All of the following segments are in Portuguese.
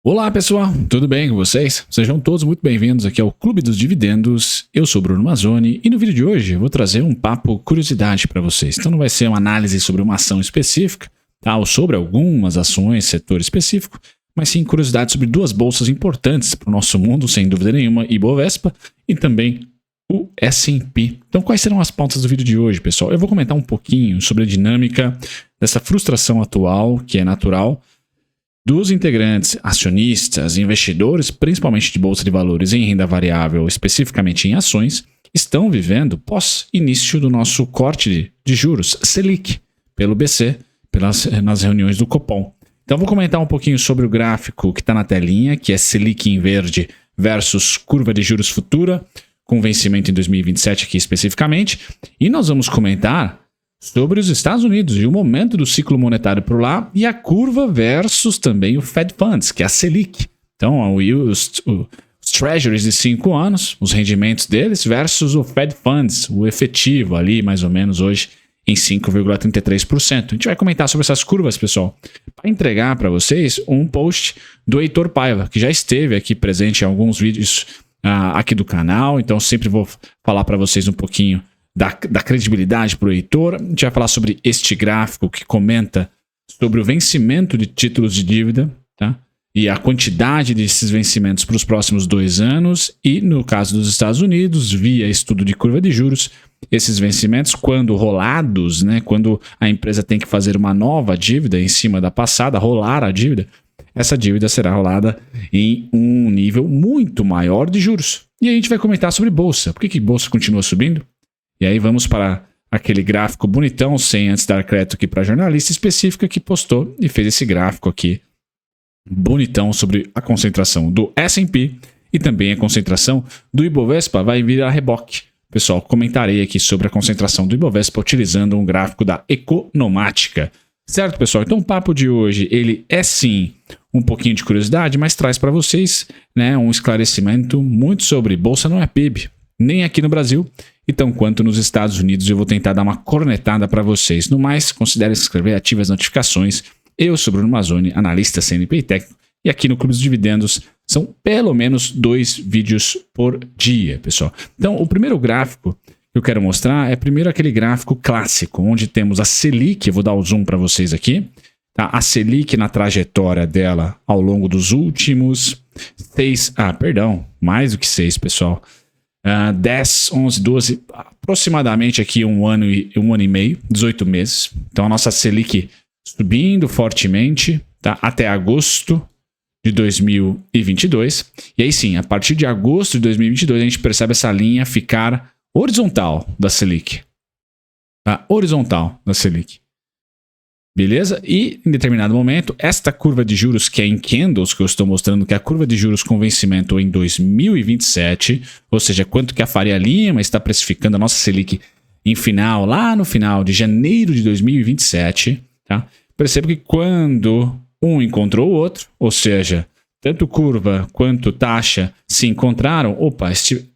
Olá pessoal, tudo bem com vocês? Sejam todos muito bem-vindos aqui ao Clube dos Dividendos. Eu sou Bruno Mazzoni e no vídeo de hoje eu vou trazer um papo curiosidade para vocês. Então não vai ser uma análise sobre uma ação específica, tá? Ou sobre algumas ações, setor específico, mas sim curiosidade sobre duas bolsas importantes para o nosso mundo, sem dúvida nenhuma, Ibovespa e também o S&P. Então quais serão as pautas do vídeo de hoje, pessoal? Eu vou comentar um pouquinho sobre a dinâmica dessa frustração atual, que é natural, dos integrantes, acionistas, investidores, principalmente de bolsa de valores em renda variável, especificamente em ações, estão vivendo pós-início do nosso corte de juros Selic pelo BC, nas reuniões do Copom. Então vou comentar um pouquinho sobre o gráfico que está na telinha, que é Selic em verde versus curva de juros futura, com vencimento em 2027 aqui especificamente, e nós vamos comentar sobre os Estados Unidos e o momento do ciclo monetário por lá e a curva versus também o Fed Funds, que é a Selic. Então, os Treasuries de 5 anos, os rendimentos deles versus o Fed Funds, o efetivo ali mais ou menos hoje em 5,33%. A gente vai comentar sobre essas curvas, pessoal, para entregar para vocês um post do Heitor Paiva, que já esteve aqui presente em alguns vídeos aqui do canal, então sempre vou falar para vocês um pouquinho da credibilidade para o Heitor. A gente vai falar sobre este gráfico que comenta sobre o vencimento de títulos de dívida, tá? E a quantidade desses vencimentos para os próximos 2 anos e, no caso dos Estados Unidos, via estudo de curva de juros, esses vencimentos, quando rolados, né, quando a empresa tem que fazer uma nova dívida em cima da passada, rolar a dívida, essa dívida será rolada em um nível muito maior de juros. E a gente vai comentar sobre bolsa. Por que bolsa continua subindo? E aí vamos para aquele gráfico bonitão, sem antes dar crédito aqui para a jornalista específica que postou e fez esse gráfico aqui bonitão sobre a concentração do S&P e também a concentração do Ibovespa vai vir a reboque. Pessoal, comentarei aqui sobre a concentração do Ibovespa utilizando um gráfico da Economática. Certo, pessoal? Então o papo de hoje, ele é sim um pouquinho de curiosidade, mas traz para vocês, né, um esclarecimento muito sobre bolsa não é PIB, nem aqui no Brasil, e tão quanto nos Estados Unidos. Eu vou tentar dar uma cornetada para vocês. No mais, considere se inscrever, ative as notificações. Eu sou Bruno Mazzoni, analista CNPI técnico, e aqui no Clube dos Dividendos são pelo menos 2 vídeos por dia, pessoal. Então, o primeiro gráfico que eu quero mostrar é primeiro aquele gráfico clássico, onde temos a Selic, eu vou dar o zoom para vocês aqui, tá? A Selic na trajetória dela ao longo dos últimos 6, mais do que 6, pessoal. 10, 11, 12, aproximadamente aqui um ano e meio, 18 meses. Então a nossa Selic subindo fortemente, tá? Até agosto de 2022. E aí sim, a partir de agosto de 2022 a gente percebe essa linha ficar horizontal da Selic. Tá? Horizontal da Selic. Beleza? E em determinado momento, esta curva de juros que é em candles, que eu estou mostrando, que é a curva de juros com vencimento em 2027, ou seja, quanto que a Faria Lima está precificando a nossa Selic lá no final de janeiro de 2027, tá? Perceba que quando um encontrou o outro, ou seja, tanto curva quanto taxa se encontraram,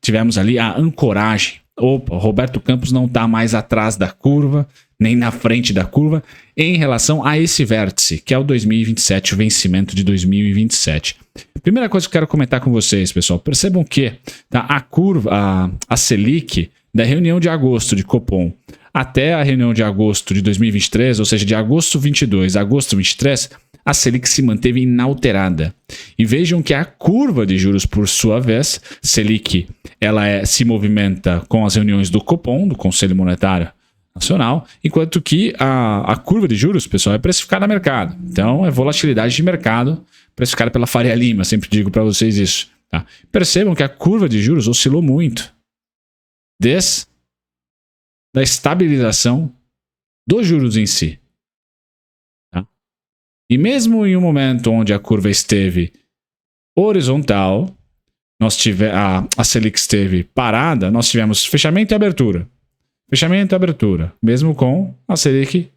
tivemos ali a ancoragem. O Roberto Campos não está mais atrás da curva, nem na frente da curva, em relação a esse vértice, que é o 2027, o vencimento de 2027. Primeira coisa que eu quero comentar com vocês, pessoal, percebam que tá, a curva, a Selic, da reunião de agosto de Copom até a reunião de agosto de 2023, ou seja, de agosto 22 a agosto 23, a Selic se manteve inalterada. E vejam que a curva de juros, por sua vez, Selic, ela se movimenta com as reuniões do Copom, do Conselho Monetário Nacional, enquanto que a curva de juros, pessoal, é precificada a mercado. Então, é volatilidade de mercado precificada pela Faria Lima, sempre digo para vocês isso. Tá? Percebam que a curva de juros oscilou muito desde a estabilização dos juros em si. Tá? E mesmo em um momento onde a curva esteve horizontal, a Selic esteve parada, nós tivemos fechamento e abertura. Fechamento e abertura, mesmo com a Selic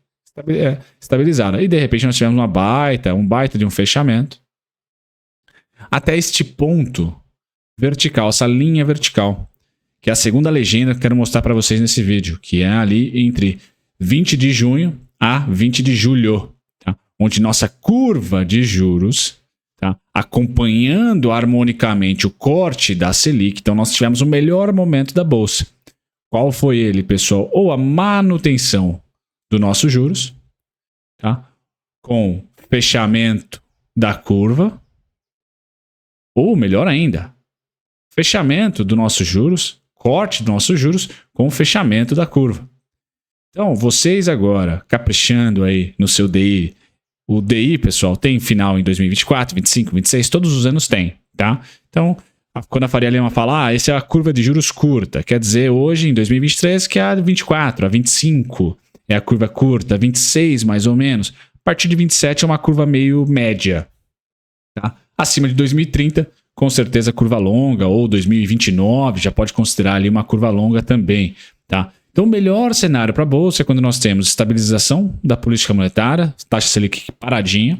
estabilizada. E de repente nós tivemos um baita de um fechamento. Até este ponto vertical, essa linha vertical, que é a segunda legenda que eu quero mostrar para vocês nesse vídeo, que é ali entre 20 de junho a 20 de julho, tá? Onde nossa curva de juros tá? Acompanhando harmonicamente o corte da Selic. Então nós tivemos o melhor momento da Bolsa. Qual foi ele, pessoal? Ou a manutenção do nossos juros, tá? Com fechamento da curva, ou melhor ainda, fechamento dos nossos juros, corte dos nossos juros com o fechamento da curva. Então, vocês agora, caprichando aí no seu DI, o DI, pessoal, tem final em 2024, 25, 26, todos os anos tem, tá? Então, quando a Faria Lima fala, essa é a curva de juros curta, quer dizer, hoje, em 2023, que é a 24, a 25 é a curva curta, 26 mais ou menos. A partir de 27 é uma curva meio média, tá? Acima de 2030, com certeza curva longa, ou 2029 já pode considerar ali uma curva longa também, tá? Então o melhor cenário para a Bolsa é quando nós temos estabilização da política monetária, taxa Selic paradinha,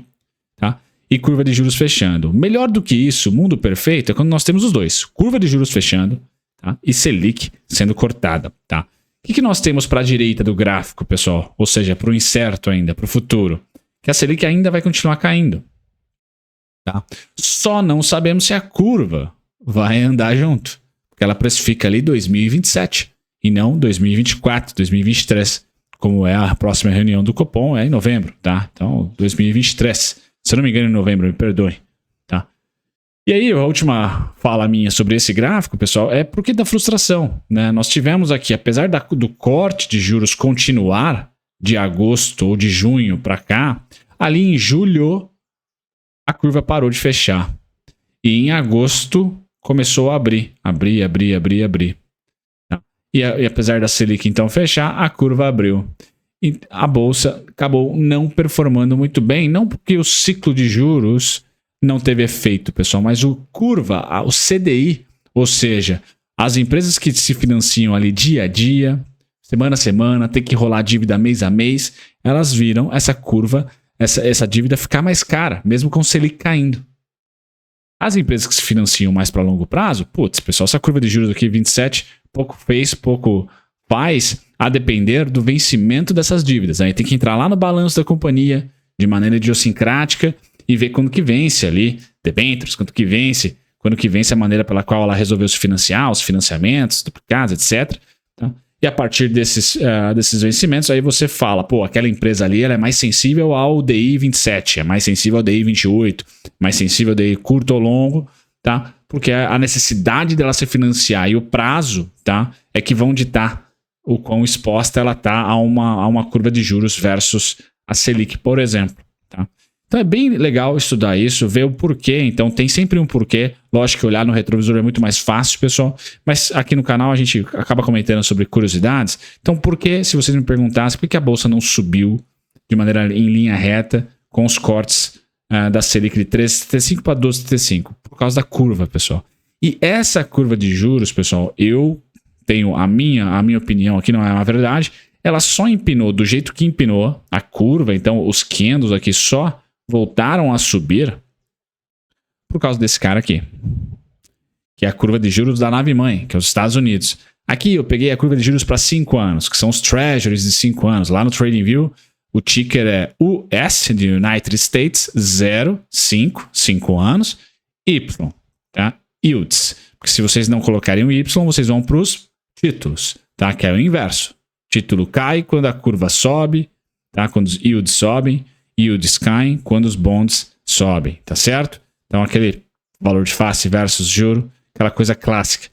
tá? E curva de juros fechando. Melhor do que isso, mundo perfeito, é quando nós temos os dois, curva de juros fechando, tá? E Selic sendo cortada, tá? O que nós temos para a direita do gráfico, pessoal? Ou seja, para o incerto ainda, para o futuro. Que a Selic ainda vai continuar caindo. Tá? Só não sabemos se a curva vai andar junto. Porque ela precifica ali 2027 e não 2024, 2023. Como é a próxima reunião do Copom, é em novembro. Tá? Então, 2023. Se eu não me engano, em novembro, me perdoe. Tá? E aí, a última fala minha sobre esse gráfico, pessoal, é porque da frustração. Né? Nós tivemos aqui, apesar do corte de juros continuar de agosto ou de junho para cá, ali em julho a curva parou de fechar. E em agosto começou a abrir. Tá? E apesar da Selic então fechar, a curva abriu. E a Bolsa acabou não performando muito bem, não porque o ciclo de juros não teve efeito, pessoal, mas o CDI, ou seja, as empresas que se financiam ali dia a dia, semana a semana, tem que rolar dívida mês a mês, elas viram essa curva, essa dívida ficar mais cara, mesmo com o Selic caindo. As empresas que se financiam mais para longo prazo, pessoal, essa curva de juros aqui, 27, pouco fez, pouco faz, a depender do vencimento dessas dívidas. Aí tem que entrar lá no balanço da companhia, de maneira idiosincrática, e ver quando que vence ali, debêntures, quando que vence a maneira pela qual ela resolveu se financiar, os financiamentos, duplicados, etc. Tá? E a partir desses vencimentos, aí você fala, aquela empresa ali ela é mais sensível ao DI 27, é mais sensível ao DI 28, mais sensível ao DI curto ou longo, tá? Porque a necessidade dela se financiar e o prazo, tá? É que vão ditar o quão exposta ela está a uma curva de juros versus a Selic, por exemplo, tá? Então é bem legal estudar isso, ver o porquê. Então tem sempre um porquê. Lógico que olhar no retrovisor é muito mais fácil, pessoal. Mas aqui no canal a gente acaba comentando sobre curiosidades. Então por que, se vocês me perguntassem, por que a Bolsa não subiu de maneira em linha reta com os cortes da Selic de 13,75 para 12,75? Por causa da curva, pessoal. E essa curva de juros, pessoal, eu tenho a minha opinião aqui, não é uma verdade. Ela só empinou do jeito que empinou a curva. Então os candles aqui só voltaram a subir por causa desse cara aqui, que é a curva de juros da nave-mãe, que é os Estados Unidos. Aqui eu peguei a curva de juros para 5 anos, que são os Treasuries de 5 anos. Lá no TradingView, o ticker é US, de United States, 5 anos, Y, tá? Yields. Porque se vocês não colocarem o Y, vocês vão para os títulos, tá? Que é o inverso. Título cai quando a curva sobe, tá? Quando os yields sobem, yields caem quando os bonds sobem, tá certo? Então aquele valor de face versus juro, aquela coisa clássica.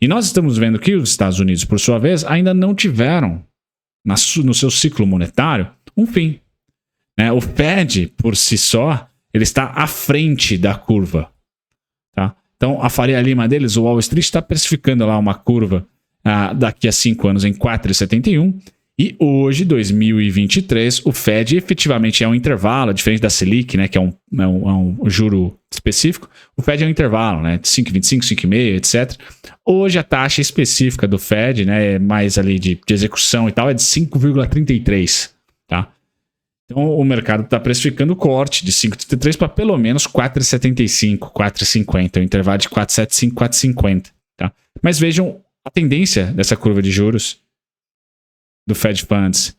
E nós estamos vendo que os Estados Unidos, por sua vez, ainda não tiveram no seu ciclo monetário um fim. Né? O Fed, por si só, ele está à frente da curva. Tá? Então a Faria Lima deles, o Wall Street, está precificando lá uma curva daqui a 5 anos em 4,71. E hoje, 2023, o Fed efetivamente é um intervalo, diferente da Selic, né, que é um juro específico. O Fed é um intervalo, né, de 5,25, 5,5, etc. Hoje a taxa específica do Fed, né, mais ali de execução e tal, é de 5,33, tá? Então o mercado está precificando o corte de 5,33 para pelo menos 4,75, 4,50, o intervalo de 4,75, 4,50, tá? Mas vejam a tendência dessa curva de juros do Fed Funds.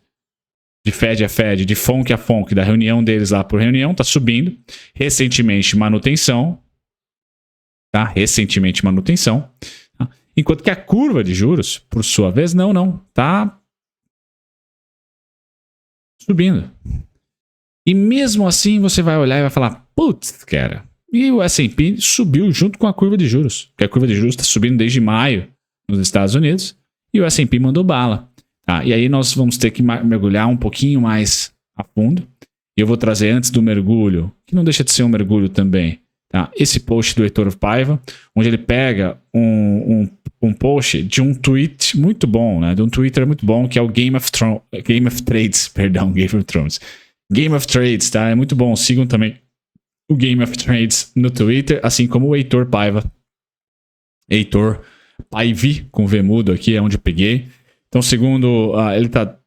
de Fed a Fed, de FONC a FONC, da reunião deles lá por reunião, está subindo. Recentemente, manutenção. Tá? Recentemente, manutenção. Tá? Enquanto que a curva de juros, por sua vez, não. Está subindo. E mesmo assim, você vai olhar e vai falar, putz, cara. E o S&P subiu junto com a curva de juros. Porque a curva de juros está subindo desde maio nos Estados Unidos. E o S&P mandou bala. Tá? E aí nós vamos ter que mergulhar um pouquinho mais a fundo. E eu vou trazer antes do mergulho, que não deixa de ser um mergulho também, tá? Esse post do Heitor Paiva, onde ele pega um post de um tweet muito bom, né? De um Twitter muito bom, que é o Game of Trades, Game of Trades, tá? É muito bom. Sigam também o Game of Trades no Twitter, assim como o Heitor Paiva. Heitor Paivi, com V mudo aqui, é onde eu peguei. Então, segundo,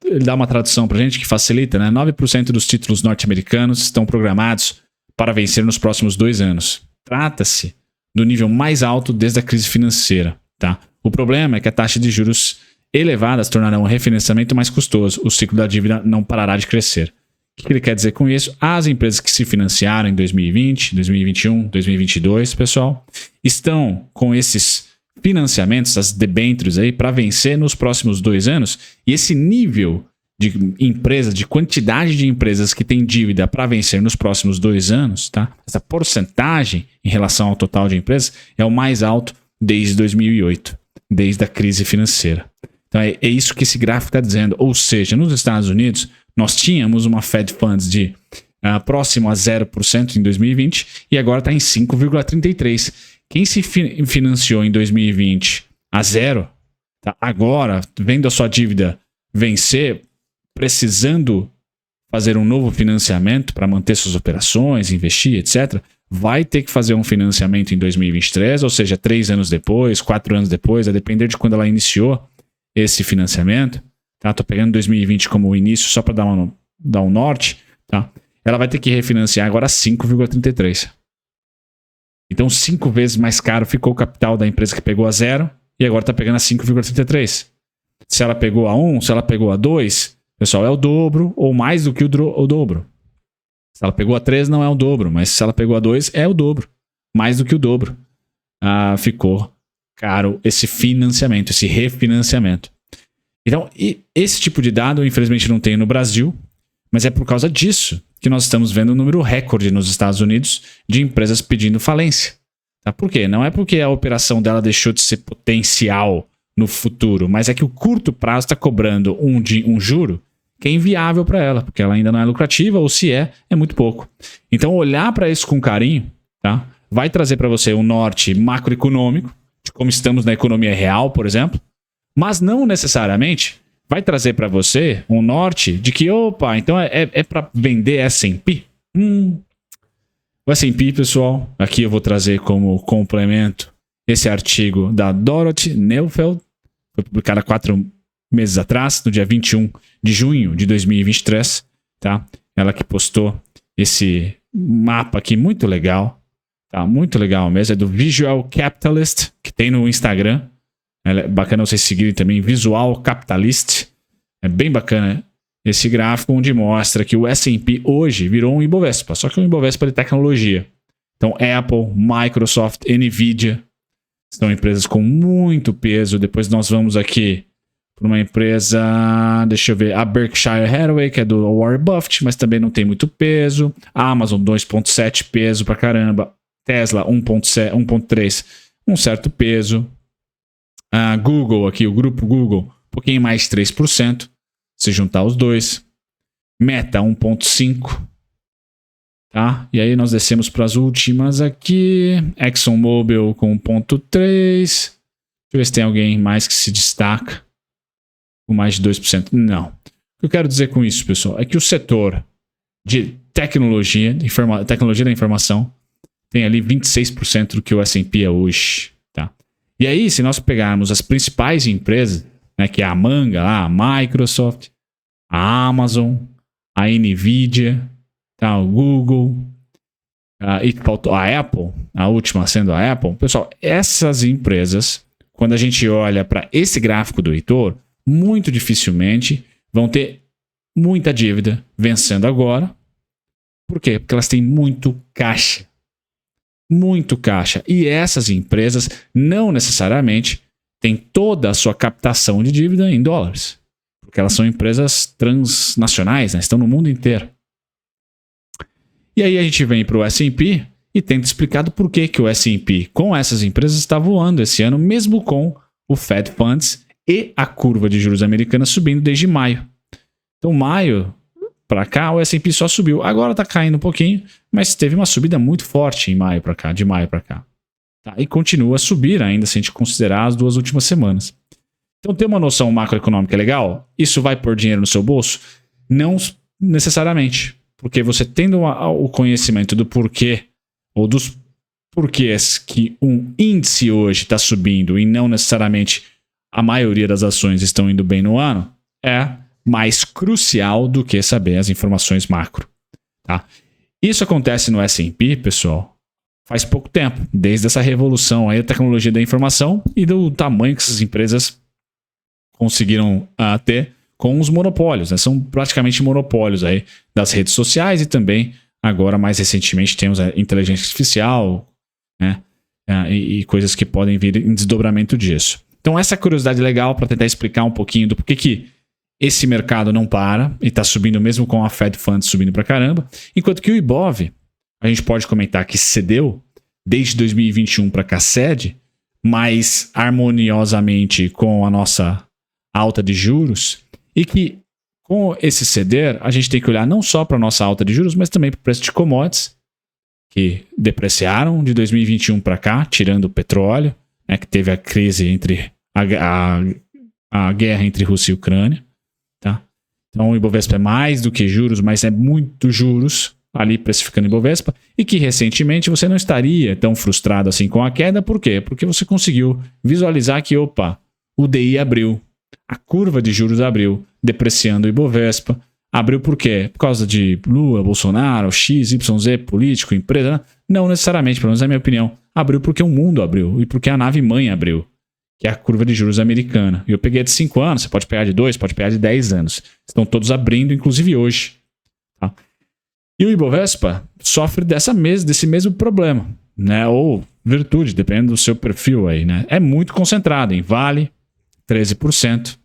ele dá uma tradução pra gente que facilita, né? 9% dos títulos norte-americanos estão programados para vencer nos próximos 2 anos. Trata-se do nível mais alto desde a crise financeira, tá? O problema é que a taxa de juros elevadas tornarão o refinanciamento mais custoso. O ciclo da dívida não parará de crescer. O que ele quer dizer com isso? As empresas que se financiaram em 2020, 2021, 2022, pessoal, estão com esses financiamentos, as debêntures aí, para vencer nos próximos 2 anos. E esse nível de empresas, de quantidade de empresas que têm dívida para vencer nos próximos 2 anos, tá? Essa porcentagem em relação ao total de empresas é o mais alto desde 2008, desde a crise financeira. Então é isso que esse gráfico está dizendo. Ou seja, nos Estados Unidos, nós tínhamos uma Fed Funds de próximo a 0% em 2020 e agora está em 5,33%. Quem se financiou em 2020 a 0, tá? Agora, vendo a sua dívida vencer, precisando fazer um novo financiamento para manter suas operações, investir, etc., vai ter que fazer um financiamento em 2023, ou seja, 3 anos depois, 4 anos depois, a depender de quando ela iniciou esse financiamento. Tá? Tô pegando 2020 como o início só para dar um norte. Tá? Ela vai ter que refinanciar agora 5,33. Então, 5 vezes mais caro ficou o capital da empresa que pegou a 0 e agora está pegando a 5,33. Se ela pegou a 1, se ela pegou a 2, pessoal, é o dobro ou mais do que o dobro. Se ela pegou a 3, não é o dobro, mas se ela pegou a 2, é o dobro. Mais do que o dobro. Ficou caro esse financiamento, esse refinanciamento. Então, esse tipo de dado, infelizmente, não tem no Brasil, mas é por causa disso que nós estamos vendo um número recorde nos Estados Unidos de empresas pedindo falência. Tá? Por quê? Não é porque a operação dela deixou de ser potencial no futuro, mas é que o curto prazo está cobrando um juro que é inviável para ela, porque ela ainda não é lucrativa, ou se é muito pouco. Então, olhar para isso com carinho, tá? Vai trazer para você um norte macroeconômico, de como estamos na economia real, por exemplo, mas não necessariamente vai trazer para você um norte de que, opa, então é para vender S&P? O S&P, pessoal, aqui eu vou trazer como complemento esse artigo da Dorothy Neufeld, foi publicado há 4 meses atrás, no dia 21 de junho de 2023, tá? Ela que postou esse mapa aqui muito legal, tá? Muito legal mesmo, é do Visual Capitalist, que tem no Instagram. É bacana vocês seguirem também, Visual Capitalist. É bem bacana esse gráfico onde mostra que o S&P hoje virou um Ibovespa, só que é um Ibovespa de tecnologia. Então, Apple, Microsoft, Nvidia são empresas com muito peso. Depois nós vamos aqui para uma empresa, deixa eu ver, a Berkshire Hathaway, que é do Warren Buffett, mas também não tem muito peso. A Amazon, 2,7 peso pra caramba. Tesla, 1,3, um certo peso. A Google aqui, o grupo Google, um pouquinho mais de 3%, se juntar os dois. Meta, 1,5%. Tá? E aí nós descemos para as últimas aqui. ExxonMobil com 1,3%. Deixa eu ver se tem alguém mais que se destaca com mais de 2%. Não. O que eu quero dizer com isso, pessoal, é que o setor de tecnologia da informação tem ali 26% do que o S&P é hoje. Tá? E aí, se nós pegarmos as principais empresas, né, que é a Manga, a Microsoft, a Amazon, a Nvidia, tá, o Google, e faltou a Apple, a última sendo a Apple. Pessoal, essas empresas, quando a gente olha para esse gráfico do Heitor, muito dificilmente vão ter muita dívida vencendo agora. Por quê? Porque elas têm muito caixa. Muito caixa. E essas empresas não necessariamente têm toda a sua captação de dívida em dólares. Porque elas são empresas transnacionais, né? Estão no mundo inteiro. E aí a gente vem para o S&P e tenta explicar do porquê que o S&P com essas empresas está voando esse ano, mesmo com o Fed Funds e a curva de juros americana subindo desde maio. Então, maio para cá, o S&P só subiu. Agora está caindo um pouquinho, mas teve uma subida muito forte de maio para cá. Tá? E continua a subir ainda, se a gente considerar as 2 últimas semanas. Então, ter uma noção macroeconômica legal, isso vai pôr dinheiro no seu bolso? Não necessariamente. Porque você tendo o conhecimento do porquê, ou dos porquês que um índice hoje está subindo e não necessariamente a maioria das ações estão indo bem no ano, é mais crucial do que saber as informações macro. Tá? Isso acontece no S&P, pessoal, faz pouco tempo, desde essa revolução aí da tecnologia da informação e do tamanho que essas empresas conseguiram ter com os monopólios. Né? São praticamente monopólios aí das redes sociais e também, agora mais recentemente, temos a inteligência artificial, né? E coisas que podem vir em desdobramento disso. Então, essa curiosidade legal para tentar explicar um pouquinho do porquê que esse mercado não para e está subindo mesmo com a Fed Funds subindo para caramba, enquanto que o Ibov, a gente pode comentar que cedeu desde 2021 para cá, cede, mais harmoniosamente com a nossa alta de juros, e que com esse ceder a gente tem que olhar não só para a nossa alta de juros, mas também para o preço de commodities, que depreciaram de 2021 para cá, tirando o petróleo, né, que teve a crise entre a guerra entre Rússia e Ucrânia. Tá? Então o Ibovespa é mais do que juros, mas é muito juros ali precificando o Ibovespa, e que recentemente você não estaria tão frustrado assim com a queda. Por quê? Porque você conseguiu visualizar que, opa, o DI abriu, a curva de juros abriu, depreciando o Ibovespa. Abriu por quê? Por causa de Lula, Bolsonaro, X, Y, Z, político, empresa? Né? Não necessariamente, pelo menos é a minha opinião. Abriu porque o mundo abriu e porque a nave-mãe abriu, que é a curva de juros americana. E eu peguei a de 5 anos, você pode pegar de 2, pode pegar de 10 anos. Estão todos abrindo, inclusive hoje. Tá? E o Ibovespa sofre desse mesmo problema, né? Ou virtude, dependendo do seu perfil aí, né? É muito concentrado em Vale, 13%,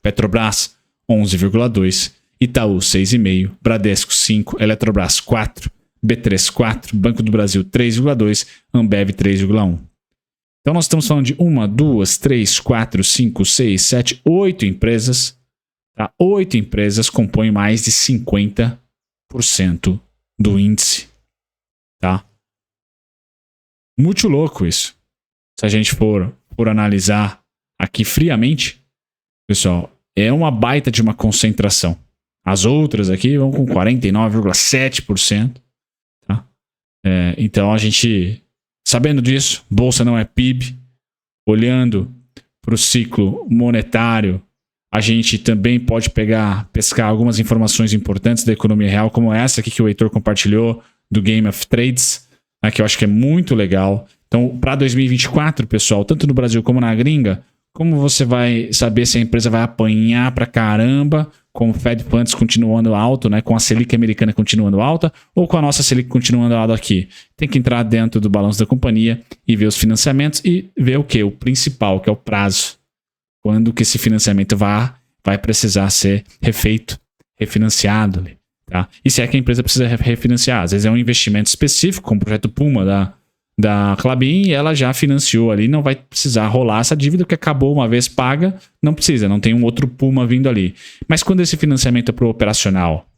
Petrobras, 11,2%, Itaú, 6,5%, Bradesco, 5%, Eletrobras, 4%, B3, 4%, Banco do Brasil, 3,2%, Ambev, 3,1%. Então nós estamos falando de 1, 2, 3, 4, 5, 6, 7, 8 empresas. Tá? 8 empresas compõem mais de 50% do índice. Tá? Muito louco isso. Se a gente for analisar aqui friamente, pessoal, é uma baita de uma concentração. As outras aqui vão com 49,7%. Tá? Então a gente, sabendo disso, bolsa não é PIB, olhando para o ciclo monetário, a gente também pode pescar algumas informações importantes da economia real, como essa aqui que o Heitor compartilhou, do Game of Trades, né, que eu acho que é muito legal. Então, para 2024, pessoal, tanto no Brasil como na gringa, como você vai saber se a empresa vai apanhar pra caramba, com o Fed Funds continuando alto, né, com a Selic americana continuando alta, ou com a nossa Selic continuando alta aqui? Tem que entrar dentro do balanço da companhia e ver os financiamentos e ver o quê? O principal, que é o prazo. Quando que esse financiamento vai precisar ser refeito, refinanciado. Tá? E se é que a empresa precisa refinanciar? Às vezes é um investimento específico, como o projeto Puma da Klabin, e ela já financiou ali, não vai precisar rolar essa dívida, porque acabou uma vez paga, não precisa, não tem um outro Puma vindo ali. Mas quando esse financiamento é para o operacional,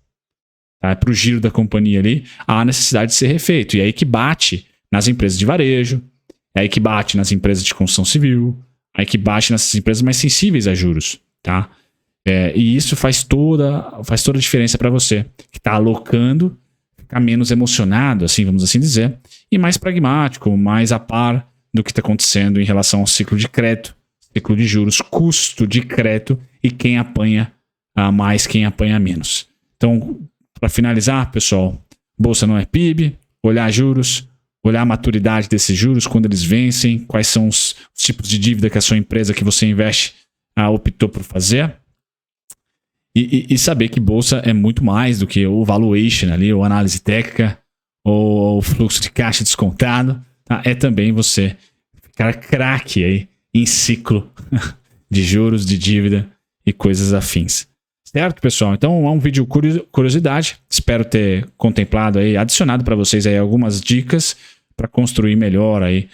tá? Para o giro da companhia ali, há necessidade de ser refeito. E é aí que bate nas empresas de varejo, é aí que bate nas empresas de construção civil, é aí que bate nessas empresas mais sensíveis a juros. Tá? E isso faz toda a diferença para você, que está alocando, ficar menos emocionado, assim, vamos assim dizer, e mais pragmático, mais a par do que está acontecendo em relação ao ciclo de crédito, ciclo de juros, custo de crédito e quem apanha mais, quem apanha menos. Então, para finalizar, pessoal, bolsa não é PIB, olhar juros, olhar a maturidade desses juros, quando eles vencem, quais são os tipos de dívida que a sua empresa que você investe optou por fazer. E saber que bolsa é muito mais do que o valuation ali, ou análise técnica, ou o fluxo de caixa descontado. Tá? É também você ficar craque aí em ciclo de juros, de dívida e coisas afins. Certo, pessoal? Então é um vídeo curiosidade. Espero ter contemplado aí, adicionado para vocês aí algumas dicas para construir melhor aí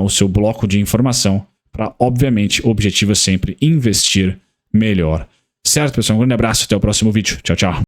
o seu bloco de informação. Para, obviamente, o objetivo é sempre investir melhor. Certo, pessoal? Um grande abraço. Até o próximo vídeo. Tchau, tchau.